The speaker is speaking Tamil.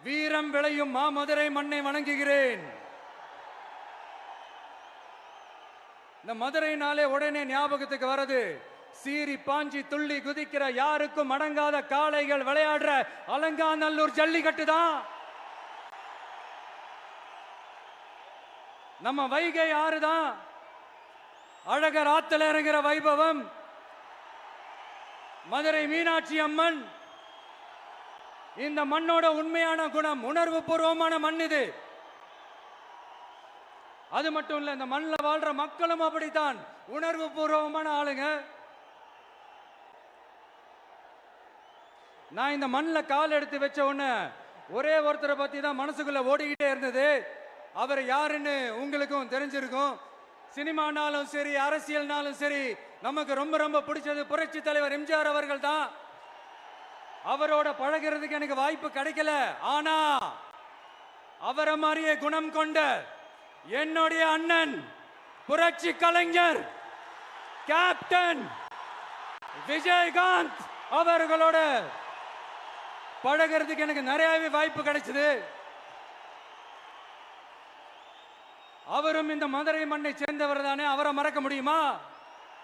வீரம் விளையும் மாமதுரை மண்ணை வணங்குகிறேன். இந்த மதுரைனாலே உடனே ஞாபகத்துக்கு வரது சீறி பாஞ்சி துள்ளி குதிக்கிற யாருக்கும் அடங்காத காளைகள் விளையாடுற அலங்காநல்லூர் ஜல்லிக்கட்டு தான். நம்ம வைகை ஆறுதான் அழகர் ஆத்துல இறங்குற வைபவம். மதுரை மீனாட்சி அம்மன் இந்த மண்ணோட உண்மையான குணம், உணர்வு பூர்வமான மண் இது. அது மட்டும் இல்ல, இந்த மண்ணில் வாழ்ற மக்களும் அப்படித்தான் உணர்வு பூர்வமான ஆளுங்க. நான் இந்த மண்ணில் கால் எடுத்து வச்ச உடனே ஒரே ஒருத்தரை பத்தி தான் மனசுக்குள்ள ஓடிக்கிட்டே இருந்தது. அவர் யாருன்னு உங்களுக்கும் தெரிஞ்சிருக்கும். சினிமானாலும் சரி, அரசியல்னாலும் சரி, நமக்கு ரொம்ப ரொம்ப பிடிச்சது புரட்சி தலைவர் எம்ஜிஆர் அவர்கள் தான். அவரோட பழகிறதுக்கு எனக்கு வாய்ப்பு கிடைக்கல. ஆனா அவரை மாதிரியே குணம் கொண்ட என்னுடைய அண்ணன் புரட்சி கலைஞர் கேப்டன் விஜயகாந்த் அவர்களோட பழகிறதுக்கு எனக்கு நிறையவே வாய்ப்பு கிடைச்சது. அவரும் இந்த மதுரை மண்ணை சேர்ந்தவர் தானே, அவரை மறக்க முடியுமா?